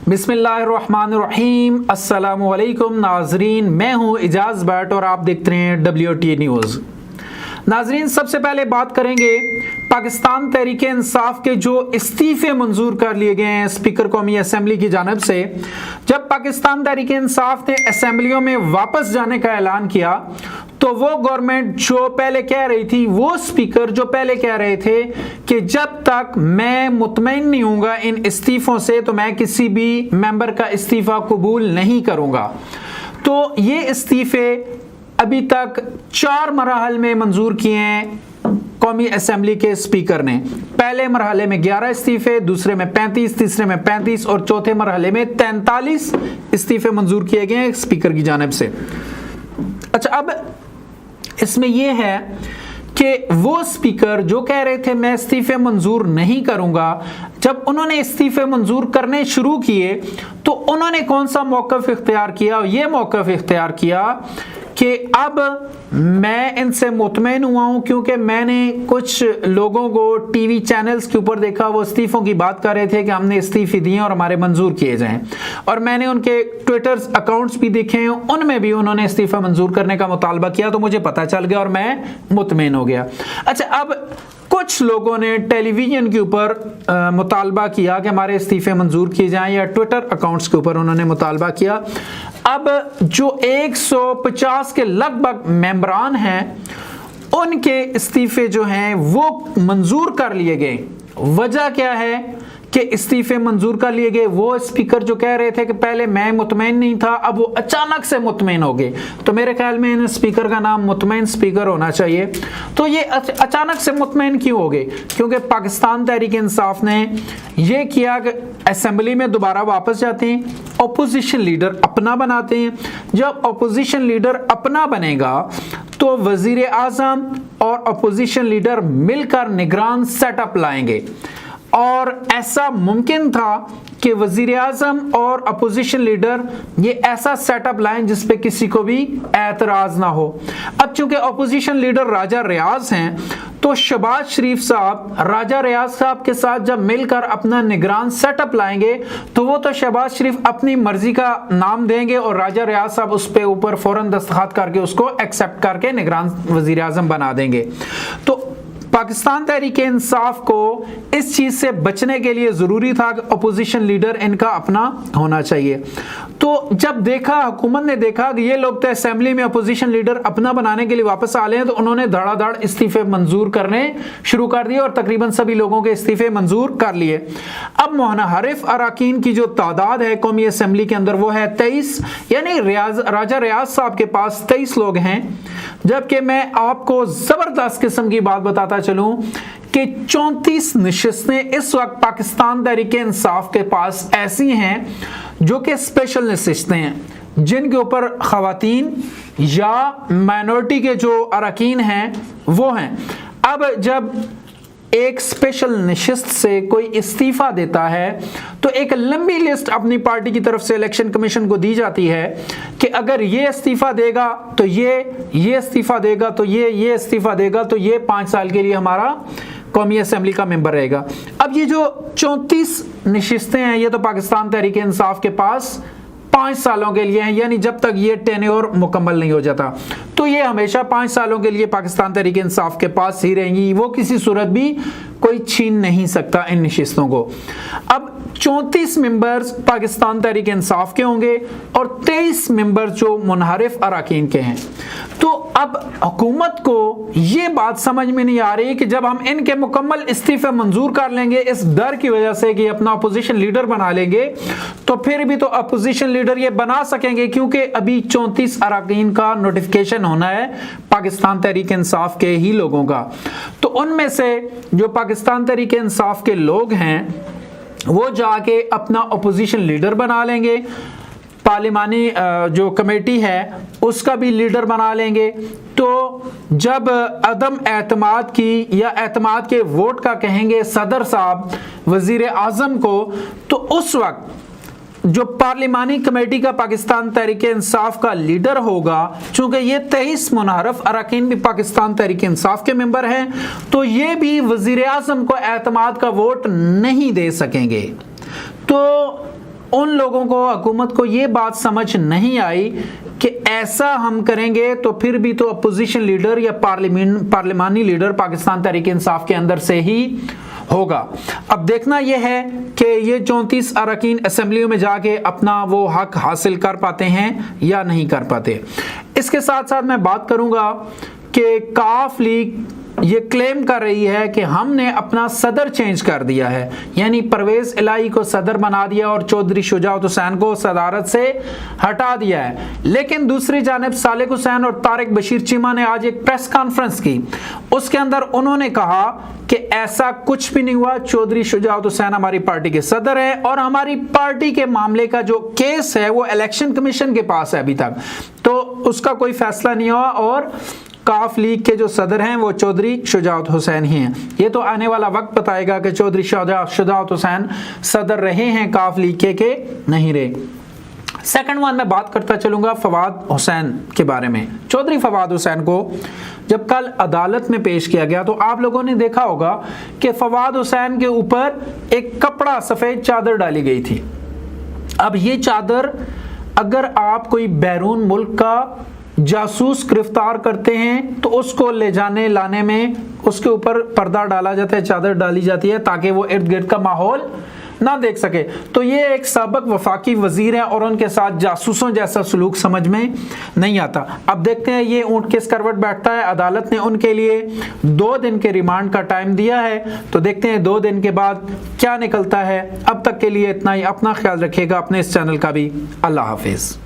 बिस्मिल्लाहिर्रहमानिर्रहीम। अस्सलामुअलैकुम नाजरीन, मैं हूँ इजाज़ भट्ट और आप देखते हैं WTA न्यूज़। नाजरीन, सबसे पहले बात करेंगे पाकिस्तान तहरीक इंसाफ के जो इस्तीफ़े मंजूर कर लिए गए हैं स्पीकर कौमी असम्बली की जानिब से। जब पाकिस्तान तहरीक इंसाफ ने असम्बलियों में वापस जाने का ऐलान किया तो वो गवर्नमेंट जो पहले कह रही थी, वो स्पीकर जो पहले कह रहे थे कि जब तक मैं मुतमईन नहीं हूँगा इन इस्तीफ़ों से तो मैं किसी भी मेंबर का इस्तीफ़ा कबूल नहीं करूँगा। तो ये इस्तीफ़े अभी तक 4 मराहल में मंजूर किए हैं कौमी असम्बली के स्पीकर ने। पहले मरहले में 11 इस्तीफ़े, दूसरे में 35, तीसरे में 35 और चौथे मरहले में 43 इस्तीफ़े मंजूर किए गए हैं स्पीकर की जानिब से। अच्छा, अब इसमें यह है कि वो स्पीकर जो कह रहे थे मैं इस्तीफ़े मंजूर नहीं करूंगा, जब उन्होंने इस्तीफ़े मंजूर करने शुरू किए तो उन्होंने कौन सा मौक़िफ़ इख्तियार किया? ये मौक़िफ़ इख्तियार किया कि अब मैं इनसे मुतमईन हुआ हूँ क्योंकि मैंने कुछ लोगों को टीवी चैनल्स के ऊपर देखा, वो इस्तीफ़ों की बात कर रहे थे कि हमने इस्तीफ़े दिए और हमारे मंजूर किए जाएं, और मैंने उनके ट्विटर अकाउंट्स भी देखे हैं, उनमें भी उन्होंने इस्तीफ़ा मंजूर करने का मुतालबा किया, तो मुझे पता चल गया और मैं मुतमईन हो गया। अच्छा, अब कुछ लोगों ने टेलीविज़न के ऊपर मुतालबा किया कि हमारे इस्तीफ़े मंजूर किए जाएं, या ट्विटर अकाउंट्स के ऊपर उन्होंने मुतालबा किया। अब जो 150 के लगभग मेंबरान हैं उनके इस्तीफ़े जो हैं वो मंजूर कर लिए गए। वजह क्या है कि इस्तीफ़े मंजूर कर लिए गए? वो स्पीकर जो कह रहे थे कि पहले मैं मुतमईन नहीं था, अब वो अचानक से मुतमईन हो गए। तो मेरे ख्याल में इन स्पीकर का नाम मुतमईन स्पीकर होना चाहिए। तो ये अचानक से मुतमईन क्यों हो गए? क्योंकि पाकिस्तान तहरीक इंसाफ ने ये किया कि असम्बली में दोबारा वापस जाते हैं, अपोजिशन लीडर अपना बनाते हैं। जब अपोजिशन लीडर अपना बनेगा तो वज़ीर आज़म और अपोजिशन लीडर मिलकर निगरान सेटअप लाएंगे, और ऐसा मुमकिन था कि वज़ीर आज़म और अपोजिशन लीडर ये ऐसा सेटअप लाएं जिस पे किसी को भी एतराज़ ना हो। अब चूंकि अपोजिशन लीडर राजा रियाज हैं तो शहबाज शरीफ साहब राजा रियाज साहब के साथ जब मिलकर अपना निगरान सेटअप लाएंगे तो वो तो शहबाज शरीफ अपनी मर्जी का नाम देंगे और राजा रियाज साहब उस पे ऊपर फौरन दस्तखत करके उसको एक्सेप्ट करके निगरान वज़ीर आज़म बना देंगे। तो पाकिस्तान तहरीक इंसाफ को इस चीज़ से बचने के लिए ज़रूरी था कि अपोजिशन लीडर इनका अपना होना चाहिए। तो जब देखा, हुकूमत ने देखा कि ये लोग तो असेंबली में अपोजिशन लीडर अपना बनाने के लिए वापस आ रहे हैं, तो उन्होंने धड़ाधड़ इस्तीफ़े मंजूर करने शुरू कर दिए और तकरीबन सभी लोगों के इस्तीफ़े मंजूर कर लिए। अब मुनहरिफ अरकान की जो तादाद है कौमी असम्बली के अंदर वो है 23, यानी राजा रियाज साहब के पास 23 लोग हैं। जबकि मैं आपको ज़बरदस्त किस्म की बात बताता चलूं कि 34 नशिस्तें इस वक्त पाकिस्तान तहरीक इंसाफ के पास ऐसी हैं जो कि स्पेशल नशिस्तें हैं, जिनके ऊपर ख़वातीन या माइनॉरिटी के जो अरकान हैं वो हैं। अब जब एक स्पेशल नशिस्त से कोई इस्तीफ़ा देता है तो एक लंबी लिस्ट अपनी पार्टी की तरफ से इलेक्शन कमीशन को दी जाती है कि अगर ये इस्तीफ़ा देगा तो ये इस्तीफ़ा देगा तो ये इस्तीफ़ा देगा तो ये 5 साल के लिए हमारा कौमी असम्बली का मेंबर रहेगा। अब ये जो 34 नशिस्तें हैं ये तो पाकिस्तान तहरीक इंसाफ के पास 5 सालों के लिए हैं, यानी जब तक ये टेन्योर मुकम्मल नहीं हो जाता तो ये हमेशा 5 सालों के लिए पाकिस्तान तहरीक इंसाफ के पास ही रहेंगी। वो किसी सूरत भी कोई छीन नहीं सकता इन नशिस्तों को। अब 34 मेंबर्स पाकिस्तान तहरीक इंसाफ के होंगे और 23 मेंबर जो मुनहरिफ अरकान के हैं। तो अब हुकूमत को ये बात समझ में नहीं आ रही कि जब हम इनके मुकम्मल इस्तीफ़े मंजूर कर लेंगे इस डर की वजह से कि अपना अपोजिशन लीडर बना लेंगे, तो फिर भी तो अपोजिशन लीडर ये बना सकेंगे क्योंकि अभी 34 अरकान का नोटिफिकेशन होना है पाकिस्तान तहरीक इंसाफ के ही लोगों का। तो उनमें से जो पाकिस्तान तहरीक इंसाफ के लोग हैं वो जाके अपना अपोजिशन लीडर बना लेंगे, पार्लिमानी जो कमेटी है उसका भी लीडर बना लेंगे। तो जब अदम एतमाद की या एतमाद के वोट का कहेंगे सदर साहब वज़ीर आज़म को, तो उस वक्त जो पार्लिमानी कमेटी का पाकिस्तान तहरीक इंसाफ का लीडर होगा, चूंकि ये 23 मुनहरफ अरकान भी पाकिस्तान तहरीक इंसाफ के मेंबर हैं, तो ये भी वज़ीर आज़म को एतमाद का वोट नहीं दे सकेंगे। तो उन लोगों को, हुकूमत को ये बात समझ नहीं आई कि ऐसा हम करेंगे तो फिर भी तो अपोजिशन लीडर या पार्लिमानी लीडर पाकिस्तान तहरीक इंसाफ के अंदर से ही होगा। अब देखना यह है कि ये 34 अरकान असेंबलियों में जाके अपना वो हक हासिल कर पाते हैं या नहीं कर पाते। इसके साथ साथ मैं बात करूंगा कि काफ लीग ये क्लेम कर रही है कि हमने अपना सदर चेंज कर दिया है, यानी परवेज इलाही को सदर बना दिया और चौधरी शुजात हुसैन को सदारत से हटा दिया है। लेकिन दूसरी जानिब सालेक हुसैन और तारिक बशीर चीमा ने आज एक प्रेस कॉन्फ्रेंस की, उसके अंदर उन्होंने कहा कि ऐसा कुछ भी नहीं हुआ, चौधरी शुजात हुसैन हमारी पार्टी के सदर है और हमारी पार्टी के मामले का जो केस है वो इलेक्शन कमीशन के पास है अभी तक, तो उसका कोई फैसला नहीं हुआ और काफ लीग के जो सदर हैं वो चौधरी शुजात हुसैन ही हैं। ये तो आने वाला वक्त बताएगा कि चौधरी शुजात हुसैन सदर रहे हैं काफ लीग के नहीं रहे। सेकंड वन मैं बात करता चलूंगा फवाद हुसैन के बारे में। चौधरी फवाद हुसैन को जब कल अदालत में पेश किया गया तो आप लोगों ने देखा होगा कि फवाद हुसैन के ऊपर एक कपड़ा, सफेद चादर डाली गई थी। अब ये चादर, अगर आप कोई बैरून मुल्क का जासूस गिरफ्तार करते हैं तो उसको ले जाने लाने में उसके ऊपर पर्दा डाला जाता है, चादर डाली जाती है ताकि वो इर्द गिर्द का माहौल ना देख सके। तो ये एक साबिक वफाकी वजीर है और उनके साथ जासूसों जैसा सलूक समझ में नहीं आता। अब देखते हैं ये ऊंट किस करवट बैठता है। अदालत ने उनके लिए 2 दिन के रिमांड का टाइम दिया है, तो देखते हैं 2 दिन के बाद क्या निकलता है। अब तक के लिए इतना ही। अपना ख्याल रखिएगा, अपने इस चैनल का भी। अल्लाह हाफिज।